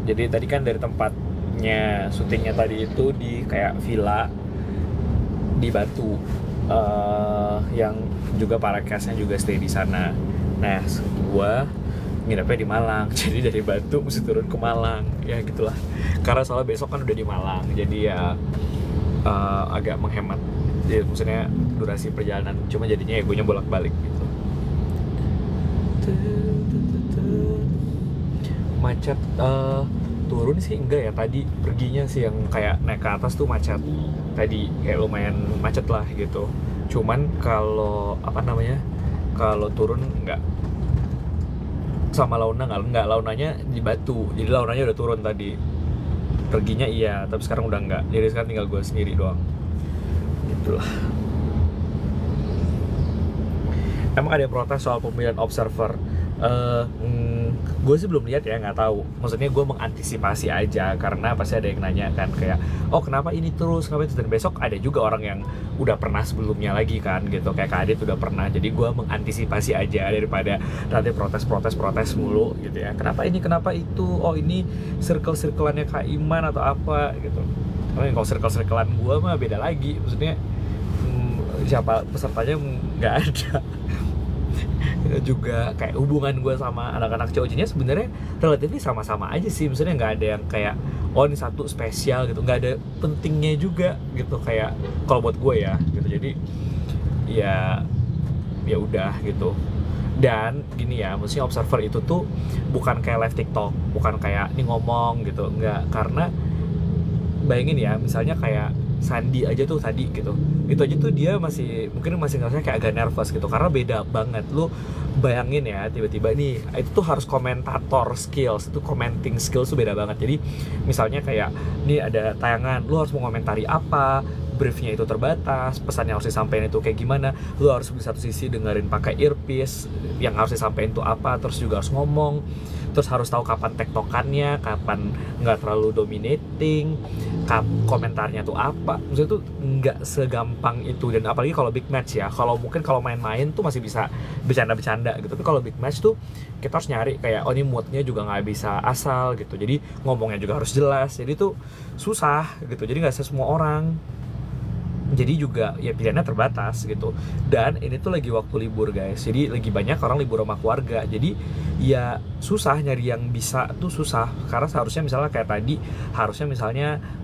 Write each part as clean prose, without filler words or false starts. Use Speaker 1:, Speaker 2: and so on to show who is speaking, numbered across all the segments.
Speaker 1: Jadi tadi kan dari tempatnya syutingnya tadi itu di kayak villa di Batu, yang juga para castnya juga stay di sana. Nah, gua nginepnya di Malang, jadi dari Batu mesti turun ke Malang, ya gitulah. Karena soalnya besok kan udah di Malang, jadi ya agak menghemat. Jadi maksudnya durasi perjalanan, cuma jadinya ya gue bolak-balik gitu. Macet, turun sih enggak ya, tadi perginya sih yang kayak naik ke atas tuh macet. Tadi kayak lumayan macet lah gitu. Cuman kalau apa namanya, kalau turun enggak. Sama Launa enggak, Launanya di Batu, jadi Launanya udah turun tadi. Perginya iya, tapi sekarang udah enggak. Jadi sekarang tinggal gue sendiri doang. Gitulah. Emang ada yang protes soal pemilihan observer? Gue sih belum lihat ya, nggak tahu. Maksudnya gue mengantisipasi aja, karena pasti ada yang nanya kan kayak, oh kenapa ini terus, kenapa itu, dan besok ada juga orang yang udah pernah sebelumnya lagi kan gitu, kayak Kak Adit udah pernah. Jadi gue mengantisipasi aja daripada nanti protes mulu gitu ya. Kenapa ini, kenapa itu, oh ini circle-circleannya Kak Iman atau apa gitu. Kalau circle-circlean gue mah beda lagi, maksudnya siapa pesertanya nggak ada. Juga kayak hubungan gue sama anak-anak cowoknya sebenarnya relatif sama-sama aja sih, maksudnya nggak ada yang kayak oh ini satu spesial gitu, nggak ada pentingnya juga gitu kayak kalau buat gue ya gitu. Jadi ya udah gitu. Dan gini ya, maksudnya observer itu tuh bukan kayak live TikTok, bukan kayak nih ngomong gitu, nggak. Karena bayangin ya, misalnya kayak Sandi aja tuh tadi gitu, itu aja tuh dia mungkin masih ngerasa kayak agak nervous gitu, karena beda banget. Lu bayangin ya, tiba-tiba nih itu tuh harus komentator skills, itu commenting skills tuh beda banget. Jadi misalnya kayak nih ada tayangan, lu harus mengomentari apa, briefnya itu terbatas, pesan yang harus disampaikan itu kayak gimana, lu harus di satu sisi dengerin pakai earpiece, yang harus disampaikan itu apa, terus juga harus ngomong, terus harus tahu kapan tektokannya, kapan nggak terlalu dominating, komentarnya tuh apa. Maksudnya tuh nggak segampang itu. Dan apalagi kalau big match ya, kalau mungkin kalau main-main tuh masih bisa bercanda-bercanda gitu, tapi kalau big match tuh kita harus nyari kayak oh ini moodnya juga nggak bisa asal gitu, jadi ngomongnya juga harus jelas. Jadi tuh susah gitu, jadi nggak semua orang, jadi juga ya pilihannya terbatas gitu. Dan ini tuh lagi waktu libur guys, jadi lagi banyak orang libur sama keluarga, jadi ya susah nyari yang bisa tuh, susah. Karena seharusnya misalnya kayak tadi,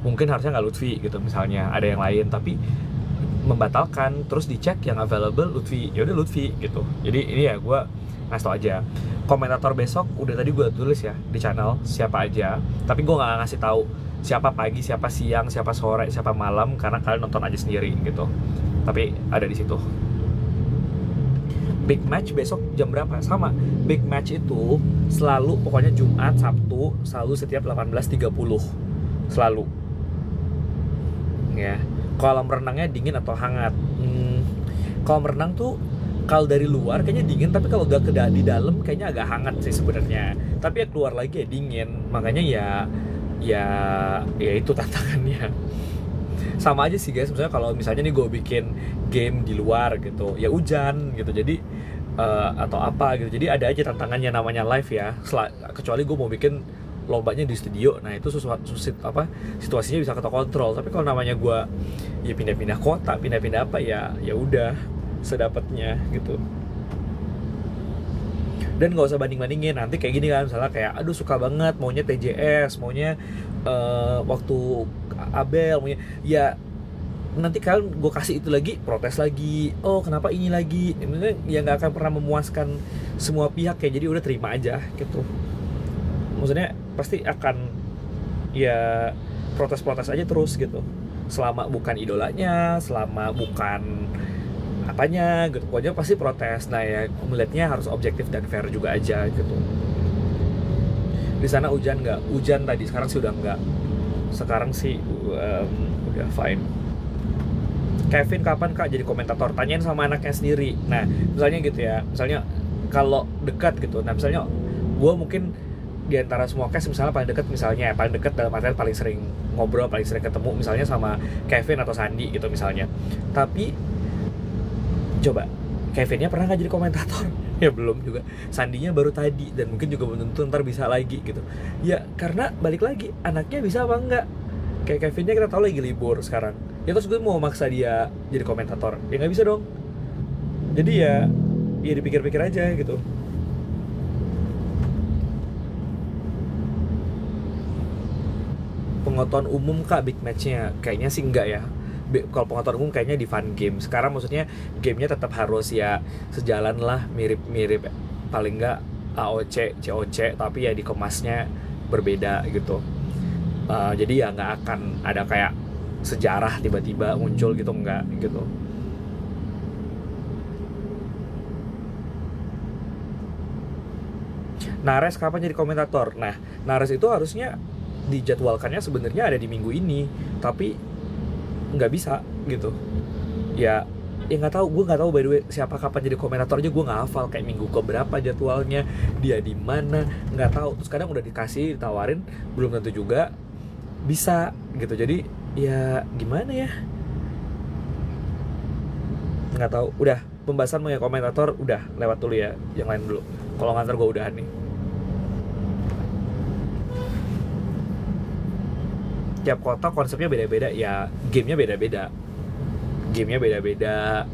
Speaker 1: mungkin harusnya nggak Lutfi gitu, misalnya ada yang lain tapi membatalkan, terus dicek yang available Lutfi, ya udah Lutfi gitu. Jadi ini ya gue ngasih tau aja. Komentator besok udah tadi gue tulis ya di channel siapa aja, tapi gue nggak ngasih tahu siapa pagi, siapa siang, siapa sore, siapa malam, karena kalian nonton aja sendiri gitu. Tapi ada di situ. Big match besok jam berapa? Sama. Big match itu selalu pokoknya Jumat, Sabtu, selalu setiap 18.30. Selalu. Ya. Kolam renangnya dingin atau hangat? Kolam renang tuh kalau dari luar kayaknya dingin, tapi kalau udah di dalam kayaknya agak hangat sih sebenarnya. Tapi ya keluar lagi ya dingin. Makanya ya itu tantangannya. Sama aja sih guys, misalnya kalau misalnya nih gue bikin game di luar gitu, ya hujan gitu, jadi atau apa gitu, jadi ada aja tantangannya, namanya live ya. Kecuali gue mau bikin lombanya di studio, nah itu situasinya bisa kita kontrol. Tapi kalau namanya gue ya pindah-pindah kota, pindah-pindah apa, ya udah sedapatnya gitu. Dan nggak usah banding-bandingin, nanti kayak gini kan, misalnya kayak aduh suka banget maunya TJS, maunya waktu Abel, maunya ya nanti kalian gue kasih itu lagi, protes lagi, oh kenapa ini lagi, ini ya nggak akan pernah memuaskan semua pihak ya. Jadi udah terima aja gitu, maksudnya pasti akan ya protes-protes aja terus gitu, selama bukan idolanya, selama bukan apanya gitu, pokoknya pasti protes. Nah ya melihatnya harus objektif dan fair juga aja gitu. Di sana hujan nggak? Hujan tadi, sekarang sih udah nggak. Sekarang sih udah fine. Kevin kapan kak jadi komentator? Tanyain sama anaknya sendiri. Nah misalnya gitu ya, misalnya kalau dekat gitu, nah misalnya gue mungkin di antara semua cast misalnya paling dekat dalam artian paling sering ngobrol, paling sering ketemu misalnya sama Kevin atau Sandi gitu misalnya. Tapi coba Kevinnya pernah nggak jadi komentator? Ya belum juga, sandinya baru tadi dan mungkin juga belum tentu ntar bisa lagi gitu. Ya karena balik lagi anaknya bisa apa enggak. Kayak Kevinnya kita tahu lagi libur sekarang, ya terus gue mau maksa dia jadi komentator ya nggak bisa dong. Jadi ya dipikir-pikir aja gitu. Penonton umum kak big matchnya kayaknya sih enggak ya. Kalau penonton umum kayaknya di fun game sekarang, maksudnya gamenya tetap harus ya sejalan lah, mirip-mirip paling enggak AOC, COC, tapi ya dikemasnya berbeda gitu. Jadi ya nggak akan ada kayak sejarah tiba-tiba muncul gitu, enggak gitu. Nares kapan jadi komentator? Nah, Nares itu harusnya dijadwalkannya sebenarnya ada di minggu ini, tapi nggak bisa gitu. Ya, nggak tahu, gue nggak tahu by the way siapa kapan jadi komentator aja, gue nggak hafal kayak minggu keberapa jadwalnya, dia di mana nggak tahu. Terus kadang udah dikasih, ditawarin, belum tentu juga bisa gitu. Jadi ya gimana ya, nggak tahu. Udah pembahasan mengenai komentator udah lewat dulu ya, yang lain dulu. Kalau ngantar gue udahan nih. Tiap kota konsepnya beda-beda ya, gamenya beda-beda.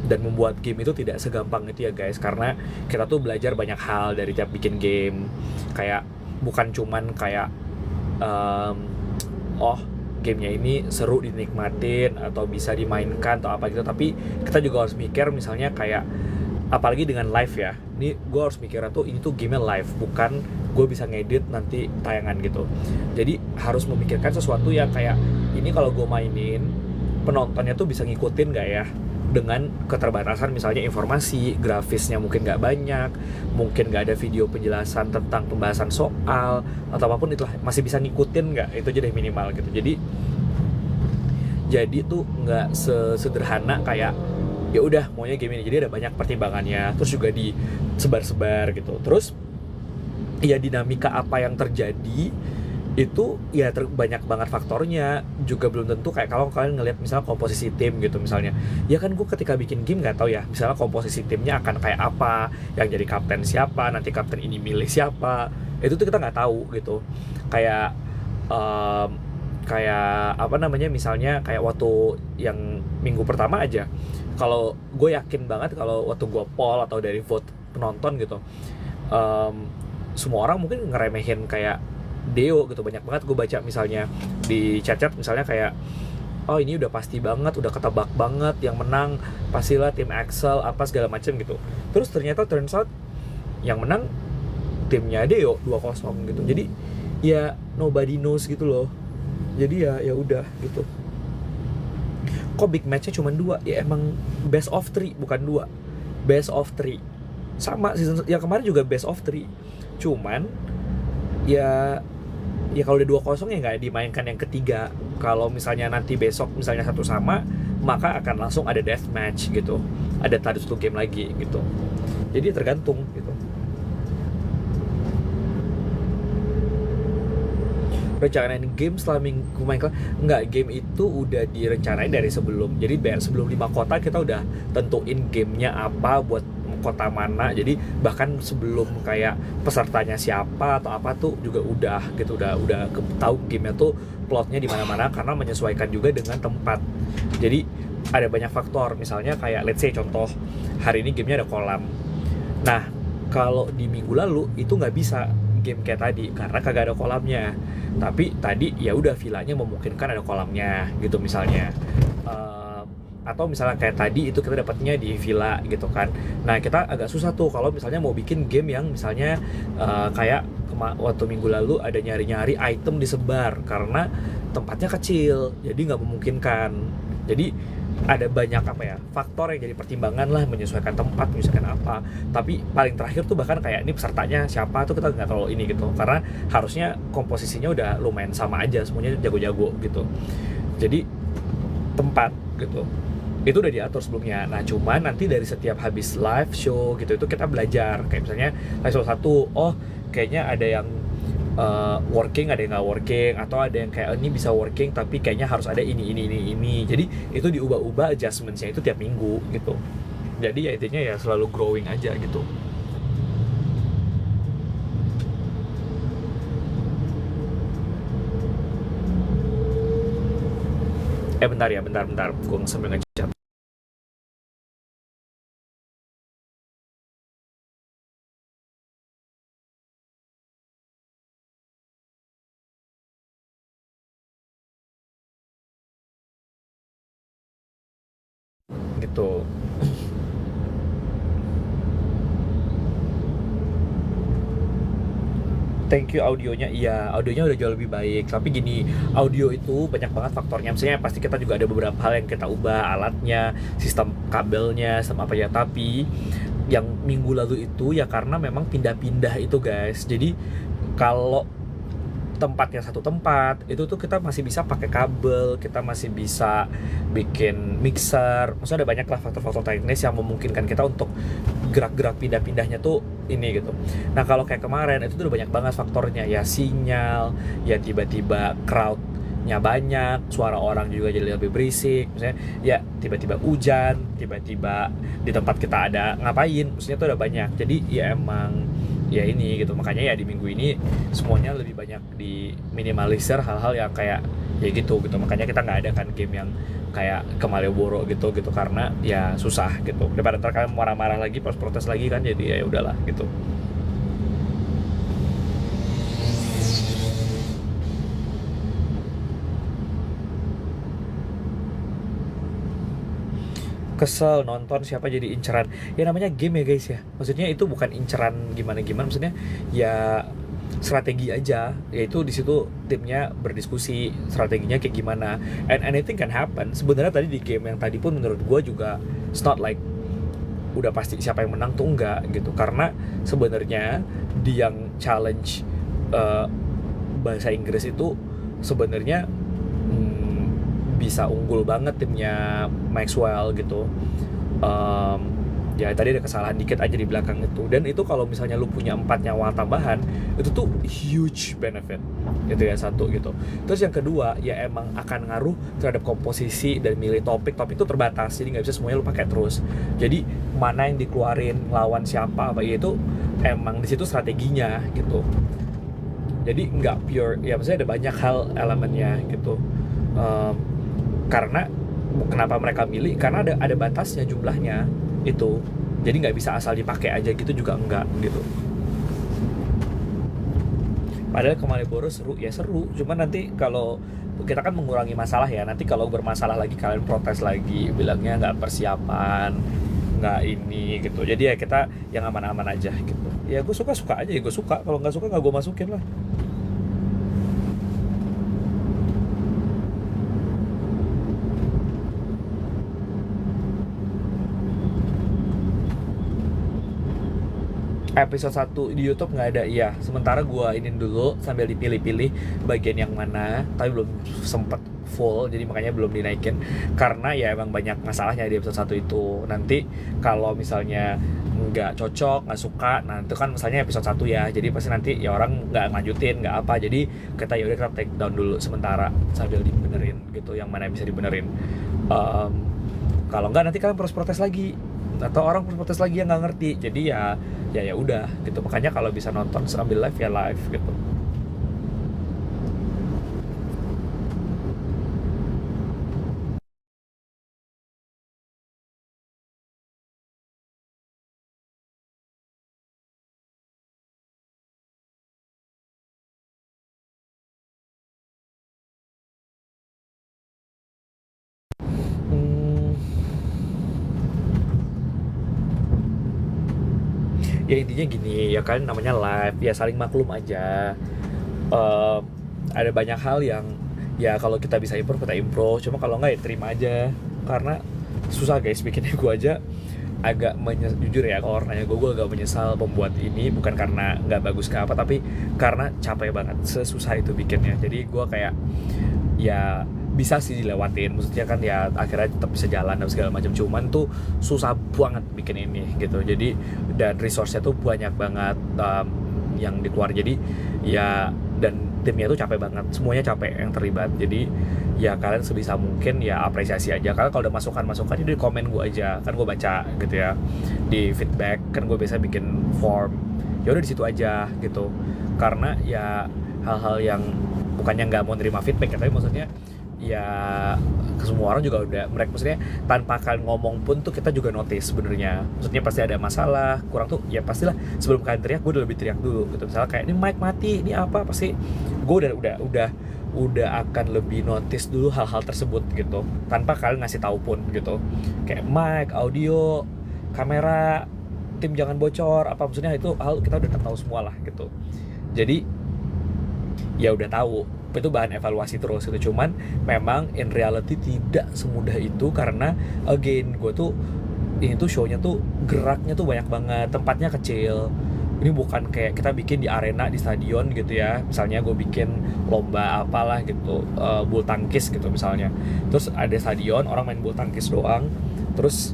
Speaker 1: Dan membuat game itu tidak segampang itu ya guys, karena kita tuh belajar banyak hal dari tiap bikin game. Kayak bukan cuman kayak oh gamenya ini seru dinikmatin atau bisa dimainkan atau apa gitu, tapi kita juga harus mikir misalnya kayak apalagi dengan live ya, ini gue harus mikirnya tuh ini tuh gamenya live, bukan gue bisa ngedit nanti tayangan gitu. Jadi harus memikirkan sesuatu yang kayak ini kalau gue mainin penontonnya tuh bisa ngikutin gak ya, dengan keterbatasan misalnya informasi, grafisnya mungkin gak banyak, mungkin gak ada video penjelasan tentang pembahasan soal atau apapun itulah, masih bisa ngikutin gak, itu aja deh minimal gitu. Jadi tuh nggak sesederhana kayak ya udah maunya game ini, jadi ada banyak pertimbangannya, terus juga disebar-sebar gitu. Terus ya dinamika apa yang terjadi itu ya banyak banget faktornya, juga belum tentu kayak kalau kalian ngelihat misalnya komposisi tim gitu misalnya, ya kan gue ketika bikin game nggak tahu ya misalnya komposisi timnya akan kayak apa, yang jadi kapten siapa, nanti kapten ini milih siapa, itu tuh kita nggak tahu gitu. Kayak kayak apa namanya, misalnya kayak waktu yang minggu pertama aja, kalau gue yakin banget kalau waktu gue poll atau dari vote penonton gitu, semua orang mungkin ngeremehin kayak Deo gitu. Banyak banget gue baca misalnya di chat-chat misalnya kayak oh ini udah pasti banget, udah ketebak banget yang menang pastilah tim Axel apa segala macam gitu. Terus ternyata turns out yang menang timnya Deo 2-0 gitu. Jadi ya nobody knows gitu loh. Jadi ya udah gitu. Kok big match-nya cuma 2? Ya emang best of 3 bukan 2. Best of 3. Sama season yang kemarin juga best of 3. Cuman ya kalau udah 2-0 ya nggak dimainkan yang ketiga. Kalau misalnya nanti besok misalnya 1 sama, maka akan langsung ada death match gitu. Ada tadi 1 game lagi gitu. Jadi tergantung gitu. Rencanain game setelah minggu main kelas, enggak, game itu udah direncanain dari sebelum. Jadi sebelum 5 kota kita udah tentuin gamenya apa buat kota mana. Jadi bahkan sebelum kayak pesertanya siapa atau apa tuh juga udah gitu, udah tahu gamenya tuh plotnya di mana-mana, karena menyesuaikan juga dengan tempat. Jadi ada banyak faktor, misalnya kayak let's say contoh hari ini gamenya ada kolam. Nah kalau di minggu lalu itu nggak bisa game kayak tadi karena kagak ada kolamnya. Tapi tadi ya udah villanya memungkinkan ada kolamnya gitu misalnya. Atau misalnya kayak tadi itu kita dapatnya di villa gitu kan. Nah kita agak susah tuh kalau misalnya mau bikin game yang misalnya kayak waktu minggu lalu ada nyari-nyari item disebar karena tempatnya kecil, jadi nggak memungkinkan. Jadi ada banyak faktor yang jadi pertimbangan lah, menyesuaikan tempat, menyesuaikan apa. Tapi paling terakhir tuh bahkan kayak ini pesertanya siapa tuh kita nggak terlalu ini gitu, karena harusnya komposisinya udah lumayan sama aja, semuanya jago-jago gitu. Jadi tempat gitu itu udah diatur sebelumnya. Nah cuman nanti dari setiap habis live show gitu itu kita belajar, kayak misalnya live show 1, oh kayaknya ada yang working, ada yang nggak working, atau ada yang kayak ini bisa working tapi kayaknya harus ada ini. Jadi itu diubah-ubah adjustmentsnya itu tiap minggu gitu. Jadi ya intinya ya selalu growing aja gitu. Bentar ya, bentar. Gue sambil ngechat. Gitu. Thank you audionya, iya audionya udah jauh lebih baik. Tapi gini, audio itu banyak banget faktornya. Misalnya pasti kita juga ada beberapa hal yang kita ubah, alatnya, sistem kabelnya, sistem apa ya. Tapi yang minggu lalu itu ya karena memang pindah-pindah itu guys. Jadi kalau tempatnya satu tempat itu tuh kita masih bisa pakai kabel, kita masih bisa bikin mixer. Maksudnya ada banyak lah faktor-faktor teknis yang memungkinkan kita untuk gerak-gerak pindah-pindahnya tuh ini gitu. Nah kalau kayak kemarin itu tuh udah banyak banget faktornya, ya sinyal, ya tiba-tiba crowdnya banyak, suara orang juga jadi lebih berisik, misalnya ya tiba-tiba hujan, tiba-tiba di tempat kita ada ngapain, maksudnya tuh udah banyak. Jadi ya emang ya ini gitu, makanya ya di minggu ini semuanya lebih banyak di minimalisir hal-hal yang kayak ya gitu, makanya kita nggak ada kan game yang kayak ke Malioboro gitu karena ya susah gitu, daripada ntar kalian marah-marah lagi pas protes lagi kan, jadi ya udahlah gitu. Kesel nonton siapa jadi inceran, ya namanya game ya guys ya, maksudnya itu bukan inceran gimana maksudnya ya strategi aja, yaitu di situ timnya berdiskusi strateginya kayak gimana, and anything can happen. Sebenarnya tadi di game yang tadi pun menurut gue juga it's not like udah pasti siapa yang menang tuh, enggak gitu, karena sebenarnya di yang challenge uh, bahasa Inggris itu sebenarnya bisa unggul banget timnya Maxwell gitu. um, ya tadi ada kesalahan dikit aja di belakang itu, dan itu kalau misalnya lu punya 4 nyawa tambahan itu tuh huge benefit itu ya, satu gitu. Terus yang kedua ya emang akan ngaruh terhadap komposisi dan milih topik itu terbatas, jadi nggak bisa semuanya lu pakai terus. Jadi mana yang dikeluarin, lawan siapa apa itu emang di situ strateginya gitu. Jadi nggak pure ya, maksudnya ada banyak hal elemennya gitu. Karena kenapa mereka milih, karena ada batasnya jumlahnya itu, jadi nggak bisa asal dipakai aja gitu juga enggak gitu. Padahal ke Malioboro seru ya, seru, cuman nanti kalau kita kan mengurangi masalah ya, nanti kalau bermasalah lagi kalian protes lagi bilangnya nggak persiapan, nggak ini gitu. Jadi ya kita yang aman-aman aja gitu. Ya gue suka aja ya, gue suka, kalau nggak suka nggak gue masukin lah. Episode 1 di YouTube nggak ada, iya. Sementara gue ini dulu sambil dipilih-pilih bagian yang mana, tapi belum sempet full, jadi makanya belum dinaikin. Karena ya emang banyak masalahnya di episode 1 itu. Nanti kalau misalnya nggak cocok, nggak suka, nah itu kan misalnya episode 1 ya, jadi pasti nanti ya orang nggak lanjutin, nggak apa. Jadi kita yaudah kita take down dulu sementara sambil dibenerin gitu, yang mana bisa dibenerin. Kalau nggak nanti kalian protes lagi, atau orang protes lagi yang nggak ngerti. Jadi ya udah gitu, makanya kalau bisa nonton sambil live ya live gitu. hmm, ya intinya gini ya, kan namanya live ya, saling maklum aja. Eh, ada banyak hal yang ya kalau kita bisa improve kita improve, cuma kalau nggak ya terima aja, karena susah guys bikinnya. Gue aja agak jujur ya, kalau orang nanya gue agak menyesal membuat ini, bukan karena nggak bagus ke apa, tapi karena capek banget, sesusah itu bikinnya. Jadi gue kayak ya bisa sih dilewatin, maksudnya kan ya akhirnya tetap bisa jalan dan segala macam, cuman tuh susah banget bikin ini gitu. Jadi dan resource-nya tuh banyak banget yang dikeluar, jadi ya dan timnya tuh capek banget, semuanya capek yang terlibat. Jadi ya kalian sebisa mungkin ya apresiasi aja. Kalian kalau udah masukan itu di komen gue aja, kan gue baca gitu ya, di feedback kan gue biasa bikin form, ya udah di situ aja gitu. Karena ya hal-hal yang bukannya nggak mau nerima feedback ya, tapi maksudnya ya ke semua orang juga udah, mereka maksudnya tanpa kalian ngomong pun tuh kita juga notice sebenarnya. Maksudnya pasti ada masalah kurang tuh ya, pastilah sebelum kalian teriak gue udah lebih teriak dulu gitu. Misalnya kayak ini mic mati, ini apa, pasti gue udah akan lebih notice dulu hal-hal tersebut gitu, tanpa kalian ngasih tahu pun gitu. Kayak mic, audio, kamera, tim jangan bocor apa, maksudnya itu hal kita udah tahu semua lah gitu. Jadi ya udah tahu itu bahan evaluasi terus gitu. Cuman memang in reality tidak semudah itu, karena again gue tuh ini tuh show-nya tuh geraknya tuh banyak banget, tempatnya kecil. Ini bukan kayak kita bikin di arena di stadion gitu ya, misalnya gue bikin lomba apalah gitu, bulu tangkis gitu misalnya, terus ada stadion orang main bulu tangkis doang, terus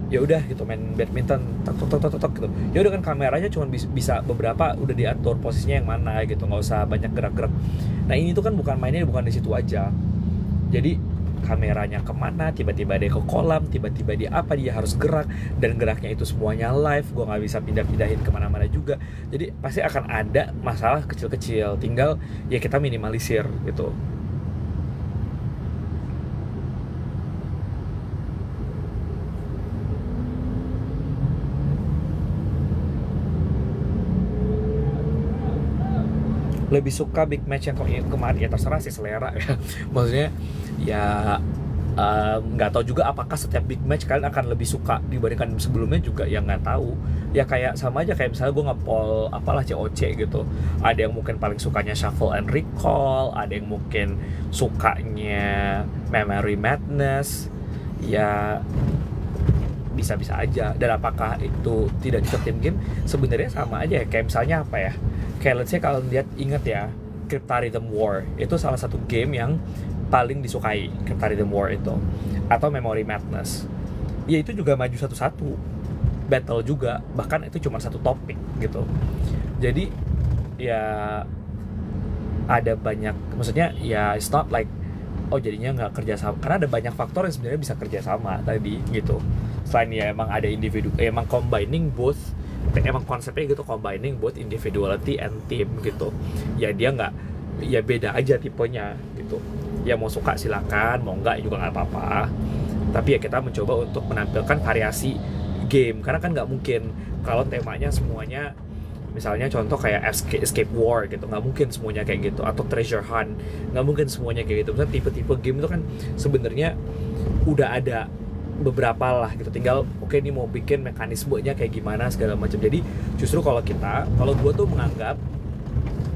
Speaker 1: ya udah gitu main badminton tok gitu. Ya udah kan kameranya cuma bisa beberapa udah diatur posisinya yang mana gitu, nggak usah banyak gerak-gerak. Nah ini tuh kan bukan mainnya bukan di situ aja. Jadi kameranya kemana, tiba-tiba dia ke kolam, tiba-tiba dia apa, dia harus gerak, dan geraknya itu semuanya live, gue nggak bisa pindah-pindahin kemana-mana juga. Jadi pasti akan ada masalah kecil-kecil, tinggal ya kita minimalisir gitu. Lebih suka big match yang kemarin ya terserah sih selera ya. Maksudnya ya nggak tahu juga apakah setiap big match kalian akan lebih suka dibandingkan sebelumnya juga, ya nggak tahu. Ya kayak sama aja kayak misalnya gue nge-poll apalah COC gitu, ada yang mungkin paling sukanya shuffle and recall, ada yang mungkin sukanya memory madness, ya bisa-bisa aja. Dan apakah itu tidak cocok tim game, sebenarnya sama aja ya. Kayak misalnya apa ya, kayak let's say kalau lihat, inget ya Cryptarhythm War itu salah satu game yang paling disukai, Cryptarhythm War itu, atau Memory Madness ya itu juga maju satu-satu battle juga, bahkan itu cuma satu topik gitu. Jadi ya ada banyak, maksudnya ya it's not like oh jadinya nggak kerja sama, karena ada banyak faktor yang sebenarnya bisa kerja sama tadi gitu. Selain ya emang ada individu, emang combining both, emang konsepnya gitu, combining both individuality and team gitu. Ya dia nggak, ya beda aja tipenya gitu. Ya mau suka silakan, mau nggak juga nggak apa-apa. Tapi ya kita mencoba untuk menampilkan variasi game, karena kan nggak mungkin kalau temanya semuanya, misalnya contoh kayak Escape War gitu, nggak mungkin semuanya kayak gitu, atau Treasure Hunt, nggak mungkin semuanya kayak gitu. Misalnya tipe-tipe game itu kan sebenarnya udah ada beberapa lah gitu, tinggal oke ini mau bikin mekanismenya kayak gimana segala macam. Jadi justru kalau gue tuh menganggap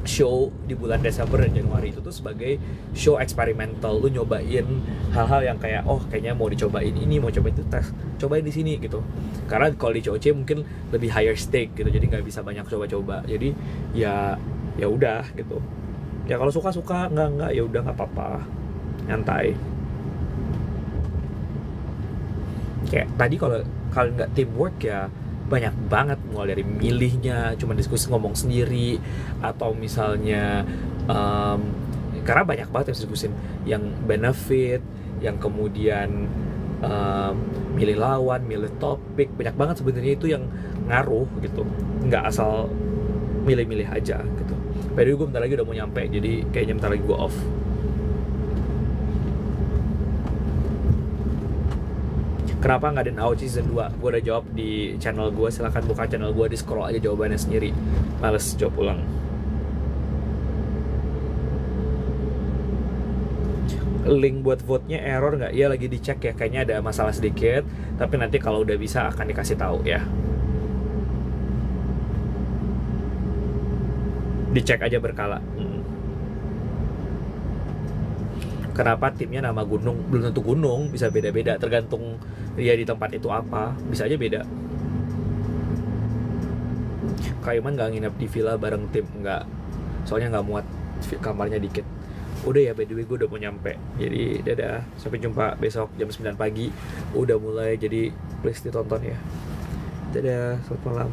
Speaker 1: show di bulan Desember dan Januari itu tuh sebagai show eksperimental. Lu nyobain hal-hal yang kayak oh kayaknya mau dicobain ini, mau cobain itu, tes cobain di sini gitu. Karena kalau di COC mungkin lebih higher stake gitu, jadi nggak bisa banyak coba-coba. Jadi ya udah gitu. Ya kalau suka nggak ya udah nggak apa-apa, nyantai. Kayak tadi kalau kalian nggak teamwork ya banyak banget, mulai dari milihnya cuma diskusi ngomong sendiri, atau misalnya karena banyak banget yang diskusin yang benefit, yang kemudian milih lawan, milih topik, banyak banget sebenarnya itu yang ngaruh gitu, nggak asal milih-milih aja gitu. By the way, gue bentar lagi udah mau nyampe, jadi kayaknya bentar lagi gue off. Kenapa nggak ada AOC season 2? Gue udah jawab di channel gue, silahkan buka channel gue, di scroll aja jawabannya sendiri. Males jawab ulang. Link buat vote-nya error nggak? Iya lagi dicek ya, kayaknya ada masalah sedikit. Tapi nanti kalau udah bisa akan dikasih tahu ya. Dicek aja berkala. Kenapa timnya nama gunung? Belum tentu gunung, bisa beda-beda, tergantung dia di tempat itu apa, bisa aja beda. Kaiman nggak nginep di villa bareng tim, nggak, soalnya nggak muat, kamarnya dikit. Udah ya, by the way gue udah mau nyampe, jadi dadah, sampai jumpa besok jam 9 pagi udah mulai, jadi please ditonton ya. Dadah, selamat malam.